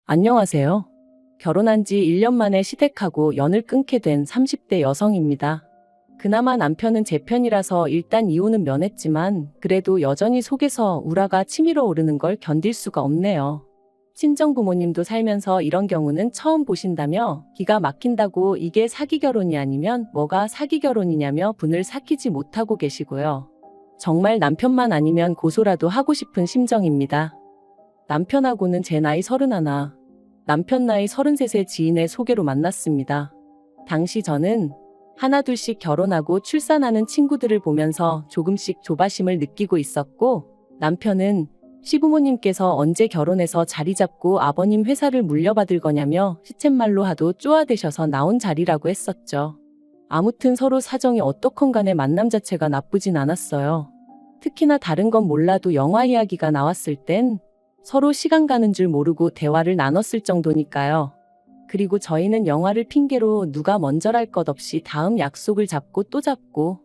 안녕하세요. 결혼한 지 1년 만에 시댁하고 연을 끊게 된 30대 여성입니다. 그나마 남편은 제 편이라서 일단 이혼은 면했지만 그래도 여전히 속에서 우라가 치밀어 오르는 걸 견딜 수가 없네요. 친정 부모님도 살면서 이런 경우는 처음 보신다며 기가 막힌다고 이게 사기 결혼이 아니면 뭐가 사기 결혼이냐며 분을 삭히지 못하고 계시고요. 정말 남편만 아니면 고소라도 하고 싶은 심정입니다. 남편하고는 제 나이 31, 남편 나이 33의 지인의 소개로 만났습니다. 당시 저는 하나둘씩 결혼하고 출산하는 친구들을 보면서 조금씩 조바심을 느끼고 있었고, 남편은 시부모님께서 언제 결혼해서 자리 잡고 아버님 회사를 물려받을 거냐며 시쳇말로 하도 쪼아대셔서 나온 자리라고 했었죠. 아무튼 서로 사정이 어떻건 간에 만남 자체가 나쁘진 않았어요. 특히나 다른 건 몰라도 영화 이야기가 나왔을 땐 서로 시간 가는 줄 모르고 대화를 나눴을 정도니까요. 그리고 저희는 영화를 핑계로 누가 먼저랄 것 없이 다음 약속을 잡고 또 잡고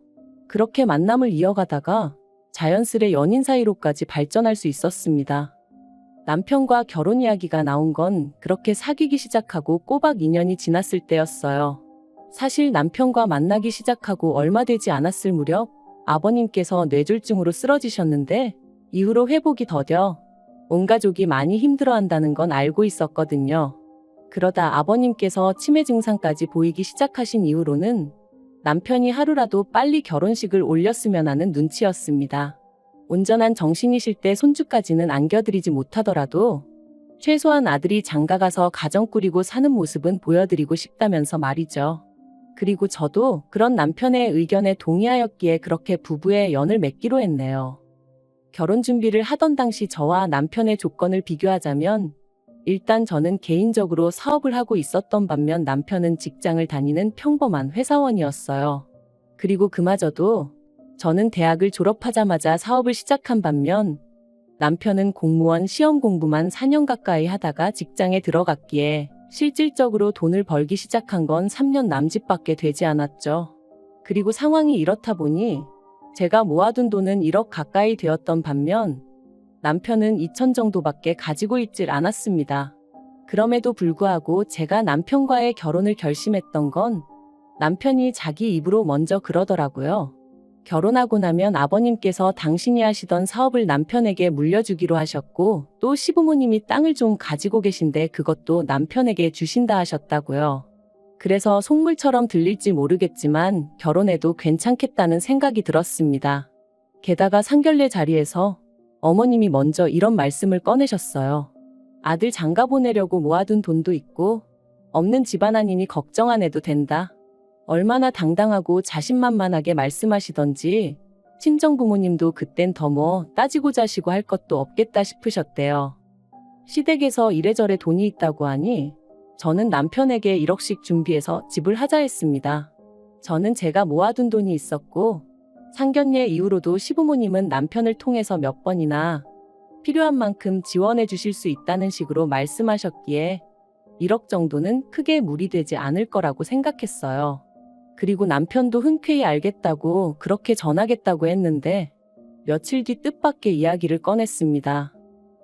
그렇게 만남을 이어가다가 자연스레 연인 사이로까지 발전할 수 있었습니다. 남편과 결혼 이야기가 나온 건 그렇게 사귀기 시작하고 꼬박 2년이 지났을 때였어요. 사실 남편과 만나기 시작하고 얼마 되지 않았을 무렵 아버님께서 뇌졸중으로 쓰러지셨는데 이후로 회복이 더뎌 온 가족이 많이 힘들어한다는 건 알고 있었거든요. 그러다 아버님께서 치매 증상까지 보이기 시작하신 이후로는 남편이 하루라도 빨리 결혼식을 올렸으면 하는 눈치였습니다. 온전한 정신이실 때 손주까지는 안겨드리지 못하더라도 최소한 아들이 장가가서 가정 꾸리고 사는 모습은 보여드리고 싶다면서 말이죠. 그리고 저도 그런 남편의 의견에 동의하였기에 그렇게 부부의 연을 맺기로 했네요. 결혼 준비를 하던 당시 저와 남편의 조건을 비교하자면 일단 저는 개인적으로 사업을 하고 있었던 반면 남편은 직장을 다니는 평범한 회사원이었어요. 그리고 그마저도 저는 대학을 졸업하자마자 사업을 시작한 반면 남편은 공무원 시험 공부만 4년 가까이 하다가 직장에 들어갔기에 실질적으로 돈을 벌기 시작한 건 3년 남짓밖에 되지 않았죠. 그리고 상황이 이렇다 보니 제가 모아둔 돈은 1억 가까이 되었던 반면 남편은 2천 정도밖에 가지고 있질 않았습니다. 그럼에도 불구하고 제가 남편과의 결혼을 결심했던 건 남편이 자기 입으로 먼저 그러더라고요. 결혼하고 나면 아버님께서 당신이 하시던 사업을 남편에게 물려주기로 하셨고 또 시부모님이 땅을 좀 가지고 계신데 그것도 남편에게 주신다 하셨다고요. 그래서 속물처럼 들릴지 모르겠지만 결혼해도 괜찮겠다는 생각이 들었습니다. 게다가 상견례 자리에서 어머님이 먼저 이런 말씀을 꺼내셨어요. 아들 장가 보내려고 모아둔 돈도 있고 없는 집안 아니니 걱정 안 해도 된다. 얼마나 당당하고 자신만만하게 말씀하시던지 친정부모님도 그땐 더 뭐 따지고 자시고 할 것도 없겠다 싶으셨대요. 시댁에서 이래저래 돈이 있다고 하니 저는 남편에게 1억씩 준비해서 집을 하자 했습니다. 저는 제가 모아둔 돈이 있었고 상견례 이후로도 시부모님은 남편을 통해서 몇 번이나 필요한 만큼 지원해 주실 수 있다는 식으로 말씀하셨기에 1억 정도는 크게 무리되지 않을 거라고 생각했어요. 그리고 남편도 흔쾌히 알겠다고 그렇게 전하겠다고 했는데 며칠 뒤 뜻밖의 이야기를 꺼냈습니다.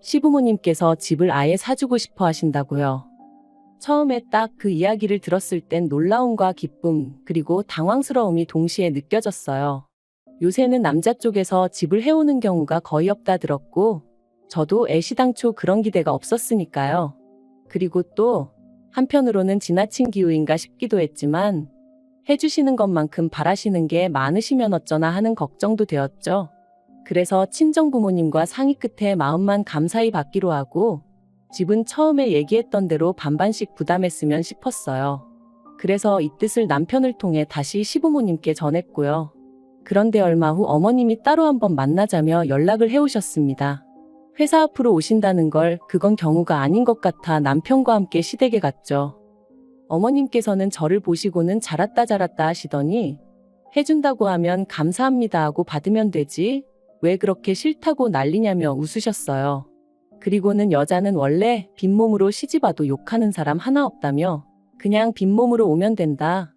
시부모님께서 집을 아예 사주고 싶어 하신다고요. 처음에 딱 그 이야기를 들었을 땐 놀라움과 기쁨 그리고 당황스러움이 동시에 느껴졌어요. 요새는 남자 쪽에서 집을 해오는 경우가 거의 없다 들었고 저도 애시당초 그런 기대가 없었으니까요. 그리고 또 한편으로는 지나친 기우인가 싶기도 했지만 해주시는 것만큼 바라시는 게 많으시면 어쩌나 하는 걱정도 되었죠. 그래서 친정부모님과 상의 끝에 마음만 감사히 받기로 하고 집은 처음에 얘기했던 대로 반반씩 부담했으면 싶었어요. 그래서 이 뜻을 남편을 통해 다시 시부모님께 전했고요. 그런데 얼마 후 어머님이 따로 한번 만나자며 연락을 해오셨습니다. 회사 앞으로 오신다는 걸 그건 경우가 아닌 것 같아 남편과 함께 시댁에 갔죠. 어머님께서는 저를 보시고는 잘했다 하시더니 해준다고 하면 감사합니다 하고 받으면 되지 왜 그렇게 싫다고 난리냐며 웃으셨어요. 그리고는 여자는 원래 빈몸으로 시집와도 욕하는 사람 하나 없다며 그냥 빈몸으로 오면 된다.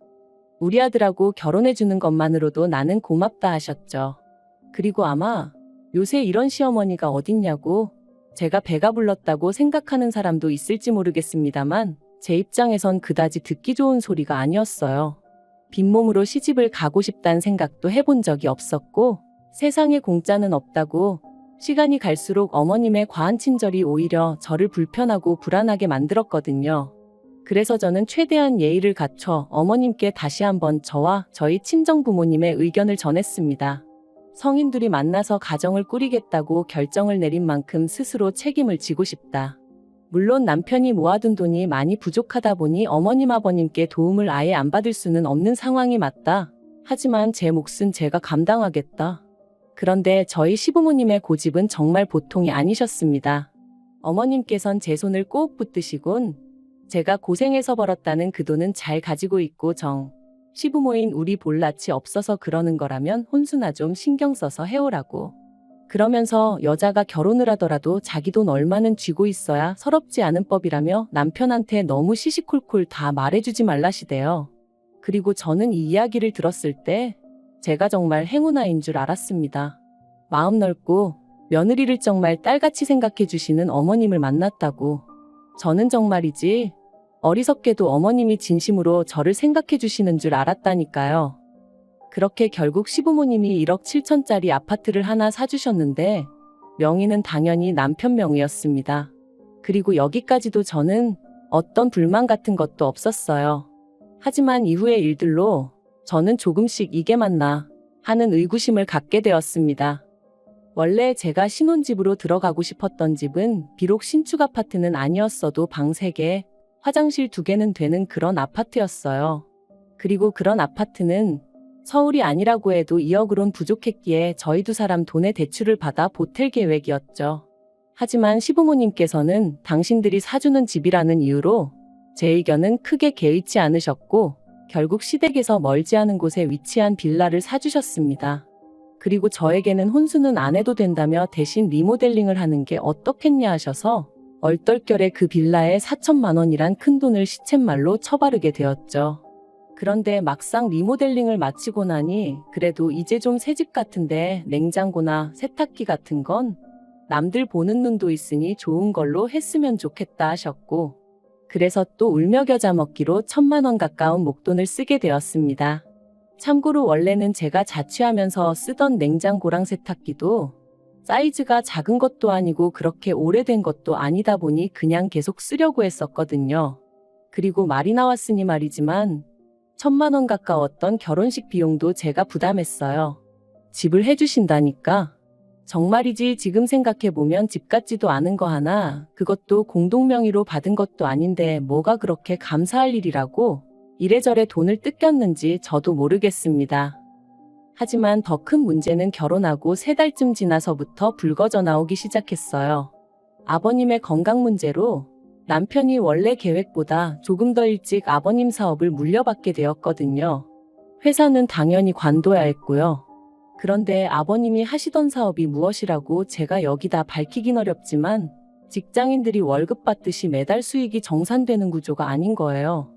우리 아들하고 결혼해주는 것만으로도 나는 고맙다 하셨죠. 그리고 아마 요새 이런 시어머니가 어딨냐고 제가 배가 불렀다고 생각하는 사람도 있을지 모르겠습니다만 제 입장에선 그다지 듣기 좋은 소리가 아니었어요. 빈몸으로 시집을 가고 싶다는 생각도 해본 적이 없었고 세상에 공짜는 없다고 시간이 갈수록 어머님의 과한 친절이 오히려 저를 불편하고 불안하게 만들었거든요. 그래서 저는 최대한 예의를 갖춰 어머님께 다시 한번 저와 저희 친정부모님의 의견을 전했습니다. 성인들이 만나서 가정을 꾸리겠다고 결정을 내린 만큼 스스로 책임을 지고 싶다. 물론 남편이 모아둔 돈이 많이 부족하다 보니 어머님 아버님께 도움을 아예 안 받을 수는 없는 상황이 맞다. 하지만 제 몫은 제가 감당하겠다. 그런데 저희 시부모님의 고집은 정말 보통이 아니셨습니다. 어머님께선 제 손을 꼭 붙드시곤 제가 고생해서 벌었다는 그 돈은 잘 가지고 있고 시부모인 우리 볼낯이 없어서 그러는 거라면 혼수나 좀 신경 써서 해오라고. 그러면서 여자가 결혼을 하더라도 자기 돈 얼마는 쥐고 있어야 서럽지 않은 법이라며 남편한테 너무 시시콜콜 다 말해주지 말라시대요. 그리고 저는 이 이야기를 들었을 때 제가 정말 행운아인 줄 알았습니다. 마음 넓고 며느리를 정말 딸같이 생각해 주시는 어머님을 만났다고. 저는 정말이지 어리석게도 어머님이 진심으로 저를 생각해 주시는 줄 알았다니까요. 그렇게 결국 시부모님이 1억 7천짜리 아파트를 하나 사주셨는데 명의는 당연히 남편 명의였습니다. 그리고 여기까지도 저는 어떤 불만 같은 것도 없었어요. 하지만 이후의 일들로 저는 조금씩 이게 맞나 하는 의구심을 갖게 되었습니다. 원래 제가 신혼집으로 들어가고 싶었던 집은 비록 신축 아파트는 아니었어도 방 3개, 화장실 2개는 되는 그런 아파트였어요. 그리고 그런 아파트는 서울이 아니라고 해도 2억으론 부족했기에 저희 2사람 돈의 대출을 받아 보탤 계획이었죠. 하지만 시부모님께서는 당신들이 사주는 집이라는 이유로 제 의견은 크게 개의치 않으셨고 결국 시댁에서 멀지 않은 곳에 위치한 빌라를 사주셨습니다. 그리고 저에게는 혼수는 안 해도 된다며 대신 리모델링을 하는 게 어떻겠냐 하셔서 얼떨결에 그 빌라에 4천만 원이란 큰돈을 시쳇말로 쳐바르게 되었죠. 그런데 막상 리모델링을 마치고 나니 그래도 이제 좀 새집 같은데 냉장고나 세탁기 같은 건 남들 보는 눈도 있으니 좋은 걸로 했으면 좋겠다 하셨고 그래서 또 울며 겨자 먹기로 1,000만 원 가까운 목돈을 쓰게 되었습니다. 참고로 원래는 제가 자취하면서 쓰던 냉장고랑 세탁기도 사이즈가 작은 것도 아니고 그렇게 오래된 것도 아니다 보니 그냥 계속 쓰려고 했었거든요. 그리고 말이 나왔으니 말이지만 1,000만 원 가까웠던 결혼식 비용도 제가 부담했어요. 집을 해주신다니까. 정말이지 지금 생각해보면 집 같지도 않은 거 하나, 그것도 공동명의로 받은 것도 아닌데 뭐가 그렇게 감사할 일이라고 이래저래 돈을 뜯겼는지 저도 모르겠습니다. 하지만 더 큰 문제는 결혼하고 3달쯤 지나서부터 불거져 나오기 시작했어요. 아버님의 건강 문제로 남편이 원래 계획보다 조금 더 일찍 아버님 사업을 물려받게 되었거든요. 회사는 당연히 관둬야 했고요. 그런데 아버님이 하시던 사업이 무엇이라고 제가 여기다 밝히긴 어렵지만 직장인들이 월급 받듯이 매달 수익이 정산되는 구조가 아닌 거예요.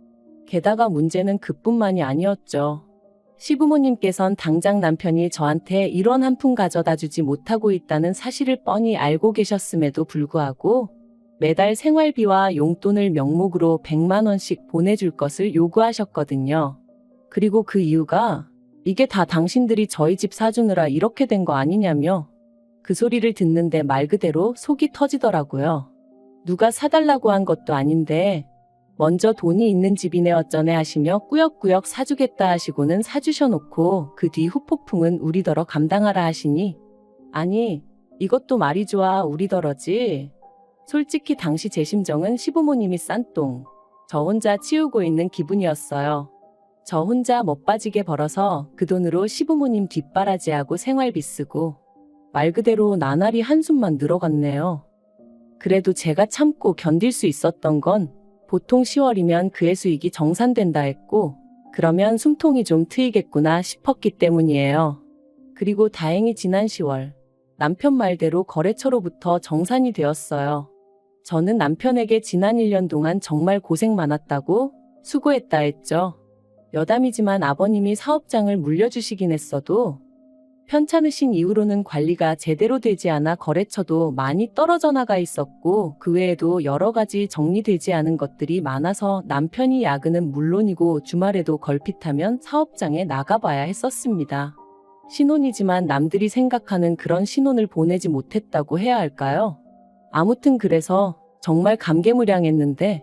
게다가 문제는 그뿐만이 아니었죠. 시부모님께선 당장 남편이 저한테 1원 한 푼 가져다 주지 못하고 있다는 사실을 뻔히 알고 계셨음에도 불구하고 매달 생활비와 용돈을 명목으로 100만 원씩 보내줄 것을 요구하셨거든요. 그리고 그 이유가 이게 다 당신들이 저희 집 사주느라 이렇게 된 거 아니냐며 그 소리를 듣는데 말 그대로 속이 터지더라고요. 누가 사달라고 한 것도 아닌데 먼저 돈이 있는 집이네 어쩌네 하시며 꾸역꾸역 사주겠다 하시고는 사주셔놓고 그 뒤 후폭풍은 우리더러 감당하라 하시니 아니 이것도 말이 좋아 우리더러지. 솔직히 당시 제 심정은 시부모님이 싼 똥 저 혼자 치우고 있는 기분이었어요. 저 혼자 멋빠지게 벌어서 그 돈으로 시부모님 뒷바라지하고 생활비 쓰고 말 그대로 나날이 한숨만 늘어갔네요. 그래도 제가 참고 견딜 수 있었던 건 보통 10월이면 그의 수익이 정산된다 했고 그러면 숨통이 좀 트이겠구나 싶었기 때문이에요. 그리고 다행히 지난 10월 남편 말대로 거래처로부터 정산이 되었어요. 저는 남편에게 지난 1년 동안 정말 고생 많았다고 수고했다 했죠. 여담이지만 아버님이 사업장을 물려주시긴 했어도 편찮으신 이후로는 관리가 제대로 되지 않아 거래처도 많이 떨어져 나가 있었고 그 외에도 여러 가지 정리되지 않은 것들이 많아서 남편이 야근은 물론이고 주말에도 걸핏하면 사업장에 나가봐야 했었습니다. 신혼이지만 남들이 생각하는 그런 신혼을 보내지 못했다고 해야 할까요? 아무튼 그래서 정말 감개무량했는데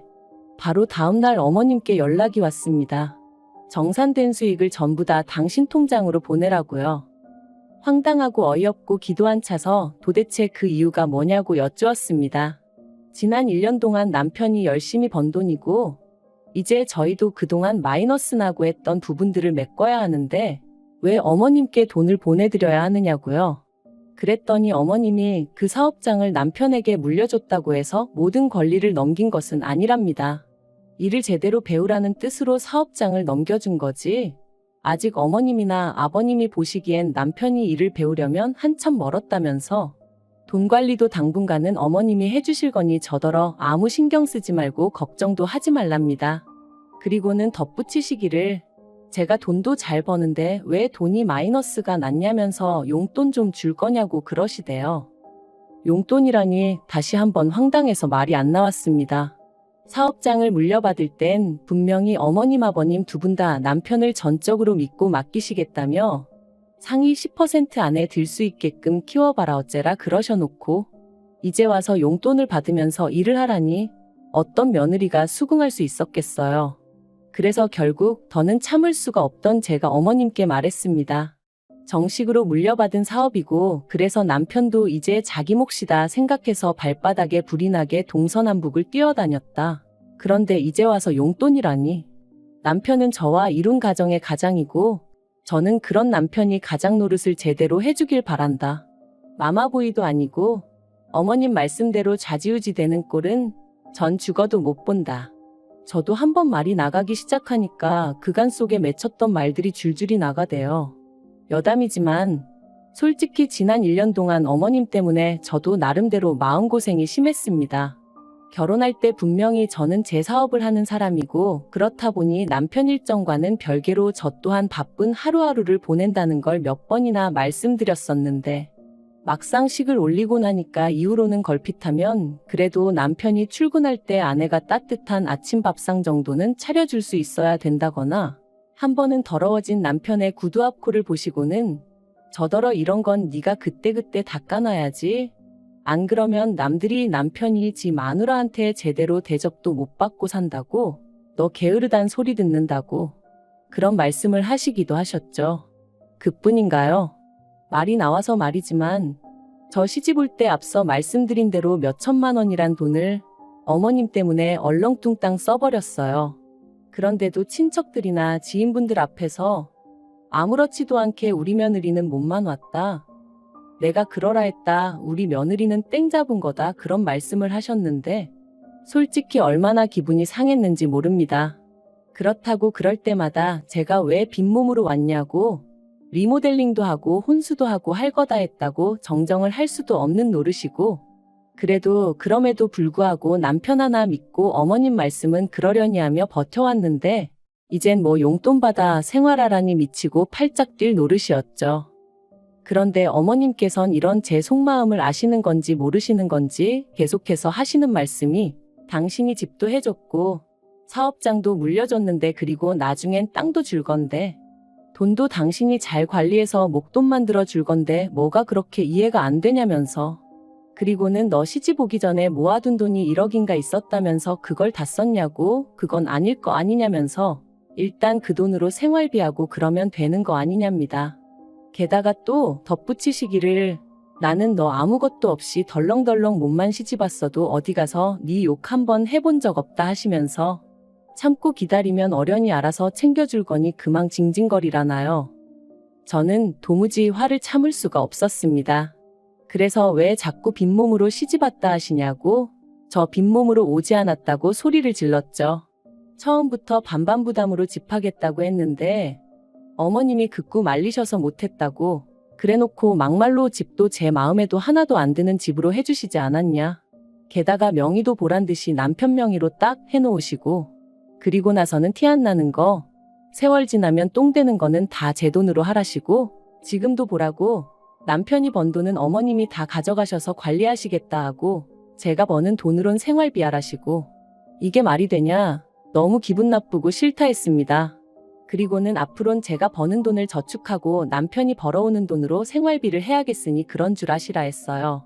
바로 다음날 어머님께 연락이 왔습니다. 정산된 수익을 전부 다 당신 통장으로 보내라고요. 황당하고 어이없고 기도 안 차서 도대체 그 이유가 뭐냐고 여쭈었습니다. 지난 1년 동안 남편이 열심히 번 돈이고 이제 저희도 그동안 마이너스 나고 했던 부분들을 메꿔야 하는데 왜 어머님께 돈을 보내드려야 하느냐고요. 그랬더니 어머님이 그 사업장을 남편에게 물려줬다고 해서 모든 권리를 넘긴 것은 아니랍니다. 일을 제대로 배우라는 뜻으로 사업장을 넘겨준 거지. 아직 어머님이나 아버님이 보시기엔 남편이 일을 배우려면 한참 멀었다면서 돈 관리도 당분간은 어머님이 해주실 거니 저더러 아무 신경 쓰지 말고 걱정도 하지 말랍니다. 그리고는 덧붙이시기를 제가 돈도 잘 버는데 왜 돈이 마이너스가 났냐면서 용돈 좀 줄 거냐고 그러시대요. 용돈이라니 다시 한번 황당해서 말이 안 나왔습니다. 사업장을 물려받을 땐 분명히 어머님 아버님 두 분 다 남편을 전적으로 믿고 맡기시겠다며 상위 10% 안에 들 수 있게끔 키워봐라 어째라 그러셔놓고 이제 와서 용돈을 받으면서 일을 하라니 어떤 며느리가 수긍할 수 있었겠어요. 그래서 결국 더는 참을 수가 없던 제가 어머님께 말했습니다. 정식으로 물려받은 사업이고 그래서 남편도 이제 자기 몫이다 생각해서 발바닥에 불이 나게 동서남북을 뛰어다녔다. 그런데 이제 와서 용돈이라니. 남편은 저와 이룬 가정의 가장이고 저는 그런 남편이 가장 노릇을 제대로 해주길 바란다. 마마보이도 아니고 어머님 말씀대로 좌지우지 되는 꼴은 전 죽어도 못 본다. 저도 한번 말이 나가기 시작하니까 그간 속에 맺혔던 말들이 줄줄이 나가대요. 여담이지만 솔직히 지난 1년 동안 어머님 때문에 저도 나름대로 마음고생이 심했습니다. 결혼할 때 분명히 저는 제 사업을 하는 사람이고 그렇다 보니 남편 일정과는 별개로 저 또한 바쁜 하루하루를 보낸다는 걸 몇 번이나 말씀드렸었는데 막상 식을 올리고 나니까 이후로는 걸핏하면 그래도 남편이 출근할 때 아내가 따뜻한 아침 밥상 정도는 차려줄 수 있어야 된다거나 한 번은 더러워진 남편의 구두 앞 코를 보시고는 저더러 이런 건 네가 그때그때 닦아놔야지. 안 그러면 남들이 남편이 지 마누라한테 제대로 대접도 못 받고 산다고 너 게으르단 소리 듣는다고 그런 말씀을 하시기도 하셨죠. 그뿐인가요? 말이 나와서 말이지만 저 시집 올 때 앞서 말씀드린 대로 몇 천만 원이란 돈을 어머님 때문에 얼렁뚱땅 써버렸어요. 그런데도 친척들이나 지인분들 앞에서 아무렇지도 않게 우리 며느리는 몸만 왔다. 내가 그러라 했다. 우리 며느리는 땡 잡은 거다. 그런 말씀을 하셨는데 솔직히 얼마나 기분이 상했는지 모릅니다. 그렇다고 그럴 때마다 제가 왜 빈몸으로 왔냐고 리모델링도 하고 혼수도 하고 할 거다 했다고 정정을 할 수도 없는 노릇이고 그래도 그럼에도 불구하고 남편 하나 믿고 어머님 말씀은 그러려니 하며 버텨왔는데 이젠 뭐 용돈 받아 생활하라니 미치고 팔짝 뛸 노릇이었죠. 그런데 어머님께선 이런 제 속마음을 아시는 건지 모르시는 건지 계속해서 하시는 말씀이 당신이 집도 해줬고 사업장도 물려줬는데 그리고 나중엔 땅도 줄 건데 돈도 당신이 잘 관리해서 목돈 만들어 줄 건데 뭐가 그렇게 이해가 안 되냐면서 그리고는 너 시집 오기 전에 모아둔 돈이 1억인가 있었다면서 그걸 다 썼냐고 그건 아닐 거 아니냐면서 일단 그 돈으로 생활비하고 그러면 되는 거 아니냐입니다. 게다가 또 덧붙이시기를 나는 너 아무것도 없이 덜렁덜렁 몸만 시집 왔어도 어디 가서 네 욕 한번 해본 적 없다 하시면서 참고 기다리면 어련히 알아서 챙겨줄 거니 그만 징징거리라나요. 저는 도무지 화를 참을 수가 없었습니다. 그래서 왜 자꾸 빈몸으로 시집 왔다 하시냐고 저 빈몸으로 오지 않았다고 소리를 질렀죠. 처음부터 반반부담으로 집하겠다고 했는데 어머님이 극구 말리셔서 못했다고 그래놓고 막말로 집도 제 마음에도 하나도 안 드는 집으로 해주시지 않았냐. 게다가 명의도 보란듯이 남편 명의로 딱 해놓으시고 그리고 나서는 티 안 나는 거 세월 지나면 똥 되는 거는 다 제 돈으로 하라시고 지금도 보라고 남편이 번 돈은 어머님이 다 가져가셔서 관리하시겠다 하고 제가 버는 돈으론 생활비 하라시고 이게 말이 되냐? 너무 기분 나쁘고 싫다 했습니다. 그리고는 앞으론 제가 버는 돈을 저축하고 남편이 벌어오는 돈으로 생활비를 해야겠으니 그런 줄 아시라 했어요.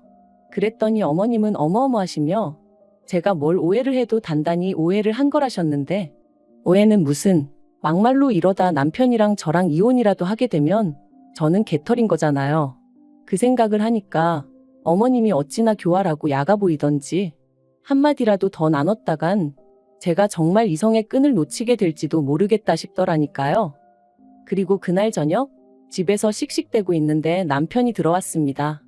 그랬더니 어머님은 어머어머하시며 제가 뭘 오해를 해도 단단히 오해를 한 거라셨는데 오해는 무슨 막말로 이러다 남편이랑 저랑 이혼이라도 하게 되면 저는 개털인 거잖아요. 그 생각을 하니까 어머님이 어찌나 교활하고 야가 보이던지 한마디라도 더 나눴다간 제가 정말 이성의 끈을 놓치게 될지도 모르겠다 싶더라니까요. 그리고 그날 저녁 집에서 씩씩대고 있는데 남편이 들어왔습니다.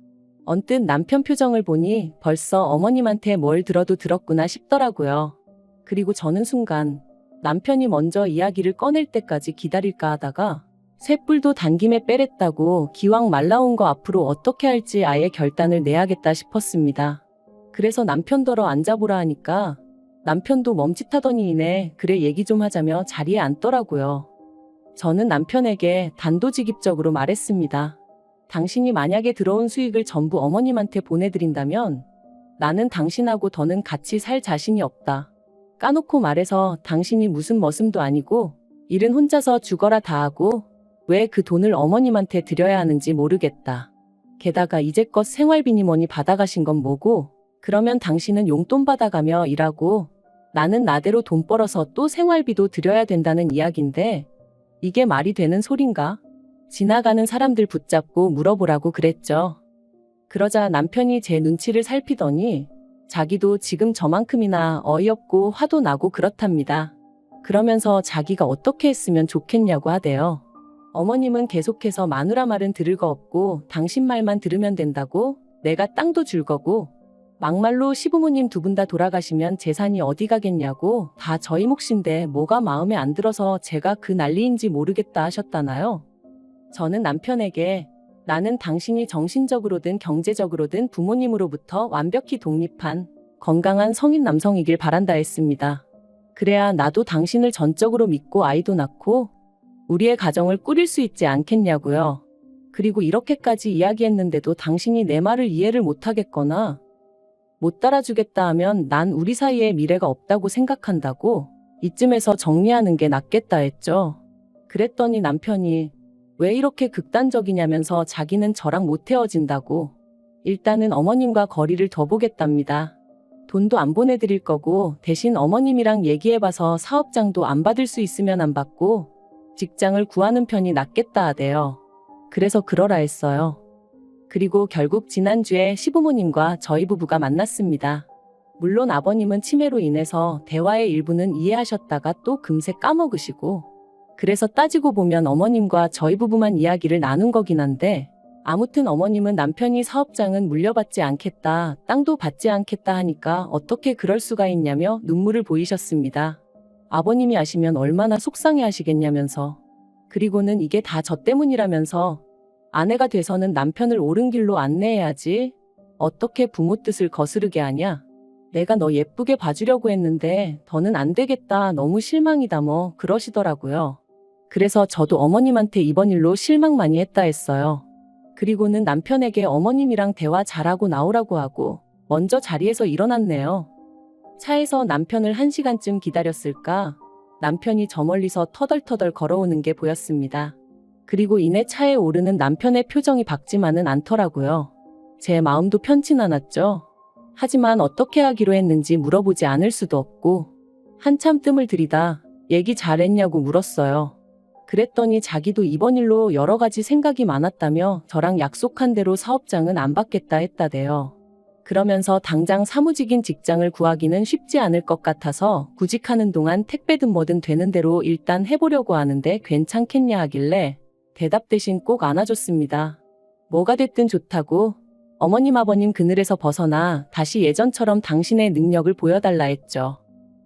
언뜻 남편 표정을 보니 벌써 어머님한테 뭘 들어도 들었구나 싶더라고요. 그리고 저는 순간 남편이 먼저 이야기를 꺼낼 때까지 기다릴까 하다가 쇳불도 단김에 빼랬다고 기왕 말 나온 거 앞으로 어떻게 할지 아예 결단을 내야겠다 싶었습니다. 그래서 남편더러 앉아보라 하니까 남편도 멈칫하더니 이내 그래 얘기 좀 하자며 자리에 앉더라고요. 저는 남편에게 단도직입적으로 말했습니다. 당신이 만약에 들어온 수익을 전부 어머님한테 보내드린다면 나는 당신하고 더는 같이 살 자신이 없다. 까놓고 말해서 당신이 무슨 머슴도 아니고 일은 혼자서 죽어라 다 하고 왜 그 돈을 어머님한테 드려야 하는지 모르겠다. 게다가 이제껏 생활비니 뭐니 받아가신 건 뭐고 그러면 당신은 용돈 받아가며 일하고 나는 나대로 돈 벌어서 또 생활비도 드려야 된다는 이야기인데 이게 말이 되는 소린가? 지나가는 사람들 붙잡고 물어보라고 그랬죠. 그러자 남편이 제 눈치를 살피더니 자기도 지금 저만큼이나 어이없고 화도 나고 그렇답니다. 그러면서 자기가 어떻게 했으면 좋겠냐고 하대요. 어머님은 계속해서 마누라 말은 들을 거 없고 당신 말만 들으면 된다고 내가 땅도 줄 거고 막말로 시부모님 두 분 다 돌아가시면 재산이 어디 가겠냐고 다 저희 몫인데 뭐가 마음에 안 들어서 제가 그 난리인지 모르겠다 하셨다나요. 저는 남편에게 나는 당신이 정신적으로든 경제적으로든 부모님으로부터 완벽히 독립한 건강한 성인 남성이길 바란다 했습니다. 그래야 나도 당신을 전적으로 믿고 아이도 낳고 우리의 가정을 꾸릴 수 있지 않겠냐고요. 그리고 이렇게까지 이야기했는데도 당신이 내 말을 이해를 못하겠거나 못 따라주겠다 하면 난 우리 사이에 미래가 없다고 생각한다고 이쯤에서 정리하는 게 낫겠다 했죠. 그랬더니 남편이 왜 이렇게 극단적이냐면서 자기는 저랑 못 헤어진다고 일단은 어머님과 거리를 더 보겠답니다. 돈도 안 보내드릴 거고 대신 어머님이랑 얘기해봐서 사업장도 안 받을 수 있으면 안 받고 직장을 구하는 편이 낫겠다 하대요. 그래서 그러라 했어요. 그리고 결국 지난주에 시부모님과 저희 부부가 만났습니다. 물론 아버님은 치매로 인해서 대화의 일부는 이해하셨다가 또 금세 까먹으시고 그래서 따지고 보면 어머님과 저희 부부만 이야기를 나눈 거긴 한데 아무튼 어머님은 남편이 사업장은 물려받지 않겠다, 땅도 받지 않겠다 하니까 어떻게 그럴 수가 있냐며 눈물을 보이셨습니다. 아버님이 아시면 얼마나 속상해 하시겠냐면서 그리고는 이게 다 저 때문이라면서 아내가 돼서는 남편을 옳은 길로 안내해야지 어떻게 부모 뜻을 거스르게 하냐. 내가 너 예쁘게 봐주려고 했는데 더는 안 되겠다. 너무 실망이다 뭐 그러시더라고요. 그래서 저도 어머님한테 이번 일로 실망 많이 했다 했어요. 그리고는 남편에게 어머님이랑 대화 잘하고 나오라고 하고 먼저 자리에서 일어났네요. 차에서 남편을 1시간쯤 기다렸을까 남편이 저 멀리서 터덜터덜 걸어오는 게 보였습니다. 그리고 이내 차에 오르는 남편의 표정이 밝지만은 않더라고요. 제 마음도 편치 않았죠. 하지만 어떻게 하기로 했는지 물어보지 않을 수도 없고 한참 뜸을 들이다 얘기 잘했냐고 물었어요. 그랬더니 자기도 이번 일로 여러 가지 생각이 많았다며 저랑 약속한 대로 사업장은 안 받겠다 했다대요. 그러면서 당장 사무직인 직장을 구하기는 쉽지 않을 것 같아서 구직하는 동안 택배든 뭐든 되는 대로 일단 해보려고 하는데 괜찮겠냐 하길래 대답 대신 꼭 안아줬습니다. 뭐가 됐든 좋다고 어머님 아버님 그늘에서 벗어나 다시 예전처럼 당신의 능력을 보여달라 했죠.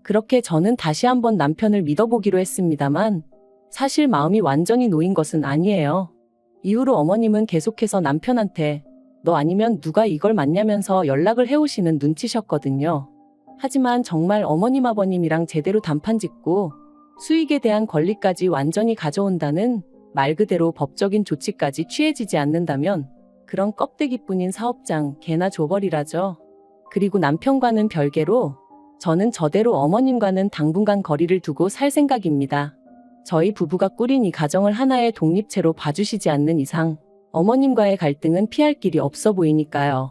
그렇게 저는 다시 한번 남편을 믿어보기로 했습니다만 사실 마음이 완전히 놓인 것은 아니에요. 이후로 어머님은 계속해서 남편한테 너 아니면 누가 이걸 맞냐면서 연락을 해오시는 눈치셨거든요. 하지만 정말 어머님 아버님이랑 제대로 단판 짓고 수익에 대한 권리까지 완전히 가져온다는 말 그대로 법적인 조치까지 취해지지 않는다면 그런 껍데기뿐인 사업장 개나 줘버리라죠. 그리고 남편과는 별개로 저는 저대로 어머님과는 당분간 거리를 두고 살 생각입니다. 저희 부부가 꾸린 이 가정을 하나의 독립체로 봐주시지 않는 이상 어머님과의 갈등은 피할 길이 없어 보이니까요.